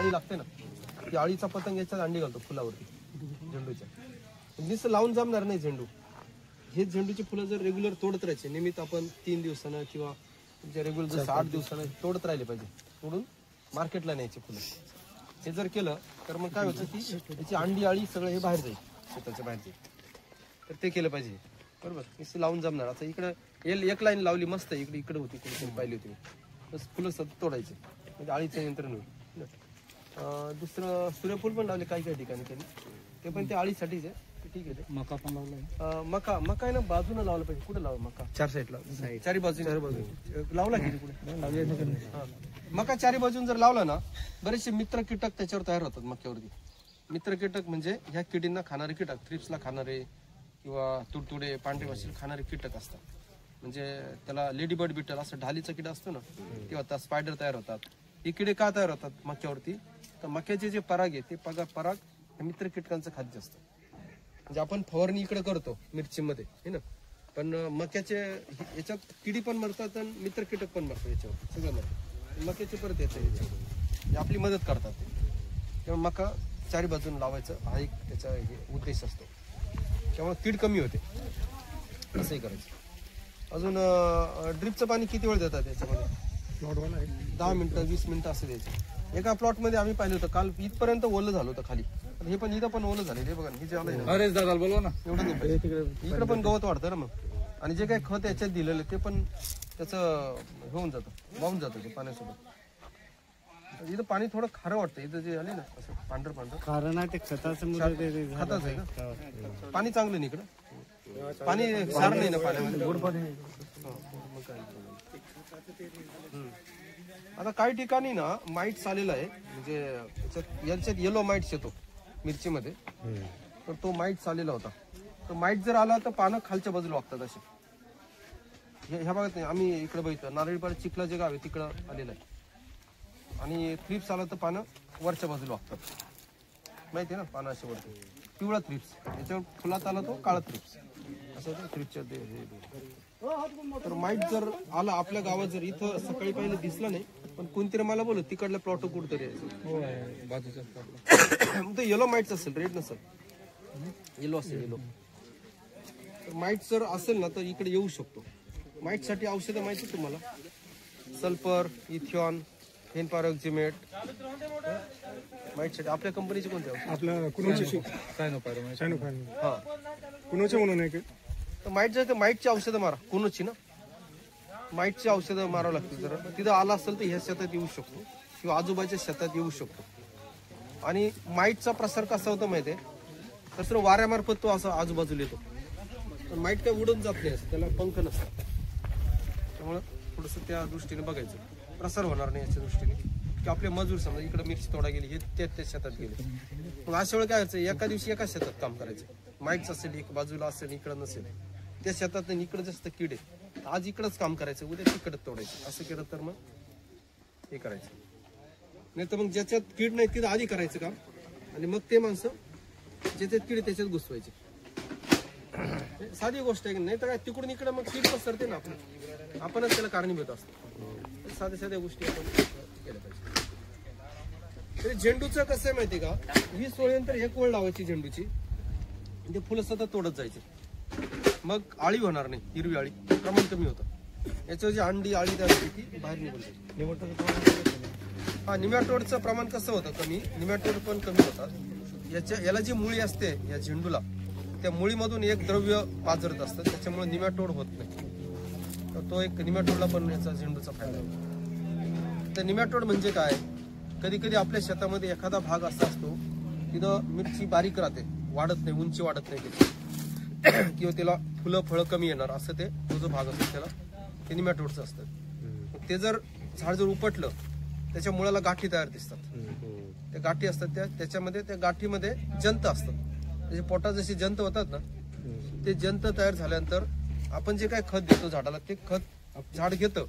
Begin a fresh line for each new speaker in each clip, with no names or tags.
आळी लागते ना, ती आळीचा पतंग याच्यात अंडी घालतो फुलावरती झेंडूच्या. नुसतं लावून जमणार नाही झेंडू. हे झेंडूची फुलं जर रेग्युलर तोडत राहायचे, नियमित आपण 3 दिवसानं किंवा रेग्युलर जसं 8 दिवसानं तोडत राहिले पाहिजे. तोडून मार्केटला न्यायचे फुलं. हे जर केलं तर मग काय होतं की त्याची अंडी आळी सगळं हे बाहेर जाईल, शेताच्या बाहेर जाईल. तर ते केलं पाहिजे बरोबर. नुसतं लावून जमणार. आता इकडं एक लाईन लावली मस्त, इकडे इकडे होती कुठे पाहिली होती, बस फुलं सतत तोडायचे म्हणजे आळीचं नियंत्रण होईल. दुसरं सूर्यफूल पण लावले काही काही ठिकाणी त्यांनी, ते पण ते आळीसाठीच आहे. ठीक आहे.
मका पण लावलाय.
मका आहे ना बाजूला लावलं पाहिजे. कुठे लावा मका? 4 साईडला, चारी बाजू लावला की कुठे? मका चारी बाजून जर लावला ना, बरेचसे मित्र कीटक त्याच्यावर तयार होतात मक्यावरती. मित्र कीटक म्हणजे ह्या किडींना खाणारे कीटक, थ्रिप्सला खाणारे किंवा तुडतुडे पांढरे वाशील खाणारे कीटक असतात. म्हणजे त्याला लेडी बर्ड बिटल असं ढालीचा किडा असतो ना, किंवा स्पायडर तयार होतात. ही किडे का तयार होतात मक्यावरती? तर मक्याचे जे पराग आहे ते पराग हे मित्र कीटकांचं खाद्य असतं. म्हणजे आपण फवारणी इकडे करतो मिरचीमध्ये हे ना, पण मक्याचे याच्यात किडी पण मरतात आणि मित्र कीटक पण मरतात, याच्यावर सगळं मरतात. मक्याचे परत याच्यावर आपली मदत करतात. तेव्हा मका चारी बाजून लावायचं हा एक त्याचा उद्देश असतो. त्यामुळे कीड कमी होते. असंही करायचं. अजून ड्रिपचं पाणी किती वेळ देतात याच्यामध्ये? 10 मिनिटं 20 मिनिटं असं द्यायचं. एका प्लॉटमध्ये आम्ही पाहिलं होतं काल, इथपर्यंत ओलं झालं होतं खाली. हे पण इथं पण ओलं झाले. हे बघा हे जे आलंय
अरे दादा बोलवा ना,
एवढं इकडे पण गवत वाढतं ना मग. आणि जे काही खत याच्यात दिलेलं ते पण त्याचं होऊन जातं, वाहून जातं ते पाण्यासोबत. इथं पाणी थोडं खारं वाटतं. इथं जे आले ना असं पांढरं
कारण आहे ते खताचं
खताच आहे का? पाणी चांगलं नाही इकडं, पाणी सार नाही ना पाण्यामध्ये, गोड पाणी. आता काही ठिकाणी ना माइट्स आलेला आहे, म्हणजे याच्यात येलो माइट्स येतो मिरचीमध्ये. तर तो माइट्स आलेला होता. तो माइट जर आला तर पानं खालच्या बाजूला वागतात असे. ह्या भागात नाही, आम्ही इकडे बघितलं नारळीपाडा चिखला जे गाव आहे तिकडं आलेलं आहे. आणि थ्रिप्स आला तर पानं वरच्या बाजूला वागतात. माहिती आहे ना, पानं असे वरती पिवळा थ्रिप्स, याच्यावर फुलात आला तो काळा थ्रिप्स असं थ्रिप्सच्या. तर माइट जर आला आपल्या गावात, जर इथं सकाळी पाहिलं दिसलं नाही, पण कोणतरी मला बोलत तिकडल्या प्लॉट कुठतरी बाजूच्या तो येलो माइट्स असेल, रेड नसेल, येलो असेल. येलो तर माइट जर असेल ना तर इकडे येऊ शकतो. माइट साठी औषधं माहिती तुम्हाला? सल्फर, इथिऑन, हेनपारॉक्झिमेट. माइट साठी आपल्या कंपनीचे कोणते?
आपल्या कुणोचे
हा
कुणोचे म्हणून आहे.
तर माइट जर माइटची औषधं मारा, कोणची ना माइटची औषधं मारावं लागतील. जर तिथं आला असेल तर ह्या शेतात येऊ शकतो किंवा आजूबाजूच्या शेतात येऊ शकतो. आणि माइटचा प्रसार कसा होतो माहिती आहे? तर सर वाऱ्यामार्फत तो असा आजूबाजूला येतो. पण माइट काय उडून जात नाही, त्याला पंख नसतात. त्यामुळं थोडंसं त्या दृष्टीने बघायचं, प्रसार होणार नाही याच्या दृष्टीने. की आपले मजूर समजा इकडे मिरची तोडा गेली, हे त्या शेतात गेले, मग अशा वेळी काय व्हायचं, एका दिवशी एका शेतात काम करायचं. माइट्स असेल एक बाजूला असेल, इकडं नसेल, त्या शेतात इकडं जास्त किडे, आज इकडंच काम करायचं, उद्या तिकडं तोडायचं. असं केलं तर मग हे करायचं. नाही तर मग ज्याच्यात कीड नाही तिथं आधी करायचं काम, आणि मग ते माणसं ज्याच्यात कीड त्याच्यात घुसवायचे. साधी गोष्ट आहे. नाही तर काय तिकडून इकडे मग कीड पसरते ना, आपणच त्याला कारणीभूत असतो. साध्या साध्या गोष्टी आपण केल्या पाहिजे. झेंडूचं कसं आहे माहिती का, 20 ओळीनंतर 1 ओळ लावायची झेंडूची, ते फुलं सतत तोडत जायचे. मग आळी होणार नाही, हिरवी आळी प्रमाण कमी होतं. याच्यावर जी अंडी आळी तयार होती ती बाहेर निघून जायची. हा निमॅटोडचं प्रमाण कसं होतं कमी, निमॅटोड पण कमी होतात. याला जी मुळी असते या झेंडूला, त्या मुळीमधून एक द्रव्य पाझरत असतं, त्याच्यामुळे निमॅटोड होत नाही. तर तो एक निमॅटोडला पण याचा झेंडूचा फायदा होतो. तर निमॅटोड म्हणजे काय, कधी कधी आपल्या शेतामध्ये एखादा भाग असा असतो तिथं मिरची बारीक राहते, वाढत नाही, उंची वाढत नाही त्याची, किंवा त्याला फुलं फळं कमी येणार, असं ते जो भाग असतो त्याला ते निमॅटोडचं असतं. ते जर झाड जर उपटलं त्याच्या मुळाला गाठी तयार दिसतात. त्या गाठी असतात त्याच्यामध्ये त्या गाठीमध्ये जंत असतात. त्याचे पोटात जसे जंत होतात ना, ते जंत तयार झाल्यानंतर आपण जे काय खत देतो झाडाला, ते खत झाड घेतं,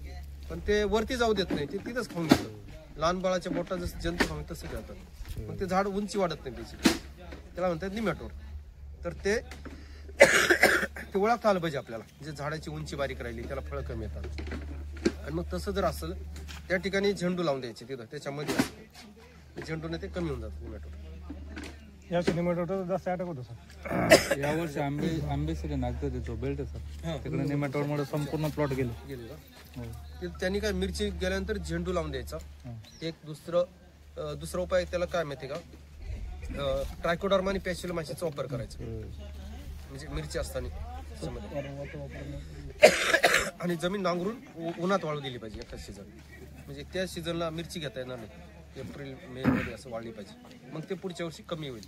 पण ते वरती जाऊ देत नाही, ते तिथंच खाऊन घेतं. लहान बाळाच्या पोटात जसं जंत खाऊन तसं घेतात, मग ते झाड उंची वाढत नाही त्याची. त्याला म्हणतात निमॅटोड. तर ते ओळखता आलं पाहिजे आपल्याला, जे झाडाची उंची बारीक राहिली त्याला फळं कमी येतात. आणि मग तसं जर असेल त्या ठिकाणी झेंडू लावून द्यायचे तिथं त्याच्यामध्ये. झेंडूने ते कमी होऊन जातं निमॅटोड.
या नेमाटोड जास्त अटॅक होतो सर.
यावर्षी आंबेसिरी नागतो देतो बेल्ट सर, तिकडे नेमाटोड मुळे संपूर्ण प्लॉट गेले.
गेले का? ते त्यांनी काय मिरची गेल्यानंतर झेंडू लावून द्यायचा. एक दुसरा उपाय त्याला काय माहिती का, ट्रायकोडर्मा आणि पॅसिलोमायसिसचा वापर करायचा म्हणजे मिरची असताना आणि जमीन नांगरून उन्हात वाळू दिली पाहिजे एका सीझन. म्हणजे त्या सीझनला मिरची घेता येणार नाही, एप्रिल मे मध्ये असं वाढली पाहिजे, मग ते पुढच्या वर्षी कमी होईल.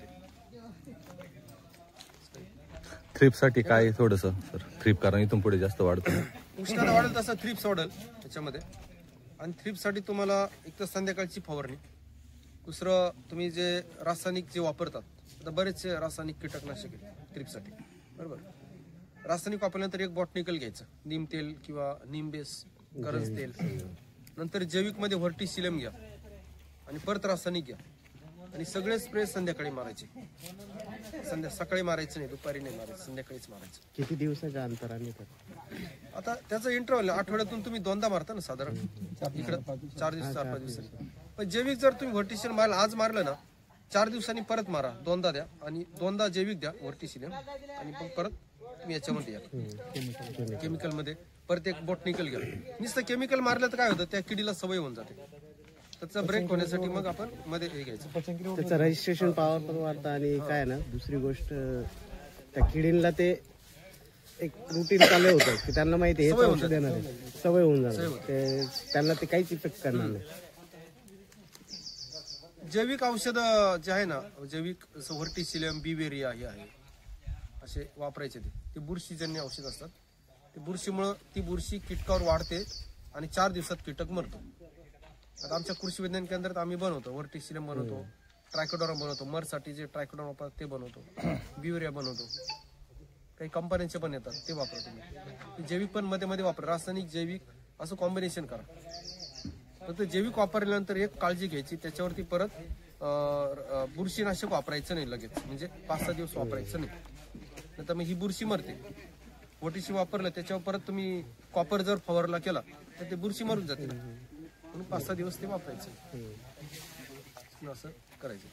थ्रिपसाठी काय थोडस सर, थ्रिप कारण इथून पुढे जास्त वाढतं.
उष्णता वाढेल तसा थ्रिप्स वाढेल त्याच्यामध्ये. आणि थ्रिप्ससाठी तुम्हाला एक तर संध्याकाळची फवारणी, दुसरं तुम्ही जे रासायनिक जे वापरतात, आता बरेचसे रासायनिक कीटकनाशक आहेत थ्रिप्ससाठी, बरोबर. रासायनिक वापरल्यानंतर एक बॉटनिकल घ्यायचं, नीम तेल किंवा नीम बेस गरज तेल. नंतर जैविक मध्ये व्हर्टिसिलियम घ्या आणि परत रासायनिक घ्या आणि सगळे स्प्रे संध्याकाळी मारायचे. सकाळी मारायचं नाही, दुपारी नाही मारायचं, संध्याकाळीच मारायचं.
किती दिवसाच्या अंतराने?
आता त्याचं इंटरव्हल आठवड्यातून तुम्ही 2दा मारता ना साधारण, इकडं 4 दिवस 4-5 दिवसांनी. पण जैविक जर तुम्ही व्हर्टिसिलियम मारलं, आज मारलं ना, 4 दिवसांनी परत मारा, 2दा द्या आणि 2दा जैविक द्या व्हर्टिसिलियम आणि मग परत तुम्ही याच्यामध्ये या केमिकल मध्ये परत एक बॉटनिकल घ्या. नुसतं केमिकल मारलं तर काय होतं, त्या किडीला सवय होऊन जाते. त्याचा ब्रेक होण्यासाठी मग आपण मध्ये हे घ्यायचं.
त्याचं रजिस्ट्रेशन पॉवर पण वाढतं आणि काय ना, दुसरी गोष्ट त्या किडींना ते एक रुटीन चालू होतं की त्यांना माहिती आहे हे औषध देणार आहे, सवय होऊन जाणार ते, त्यांना ते काहीच इफेक्ट करणार नाही.
जैविक औषध जे आहे ना, जैविक व्हर्टिसिलियम, बिवेरिया हे आहे, असे वापरायचे. ते बुरशीजन्य औषध असतात. ते बुरशीमुळं ती बुरशी कीटकावर वाढते आणि 4 दिवसात कीटक मरतो. आता आमच्या कृषी विज्ञान केंद्रात आम्ही बनवतो, व्हर्टिसिलियम बनवतो, ट्रायकोडर्मा बनवतो, मरसाठी जे ट्रायकोडर्मा वापरतात ते बनवतो, बिवेरिया बनवतो, काही कंपन्यांचे पण येतात ते वापरतो. जैविक पण मध्ये मध्ये वापर, रासायनिक जैविक असं कॉम्बिनेशन करा. फक्त जैविक वापरल्यानंतर एक काळजी घ्यायची, त्याच्यावरती परत बुरशीनाशक वापरायचं नाही लगेच, म्हणजे 5-6 दिवस वापरायचं नाही, नंतर मग ही बुरशी मरते. व्हर्टिसिलियम वापरलं त्याच्यावर परत तुम्ही कॉपर जर फवारला केला तर ते बुरशी मरून जाते, म्हणून 5-6 दिवस ते वापरायचं, असं करायचं.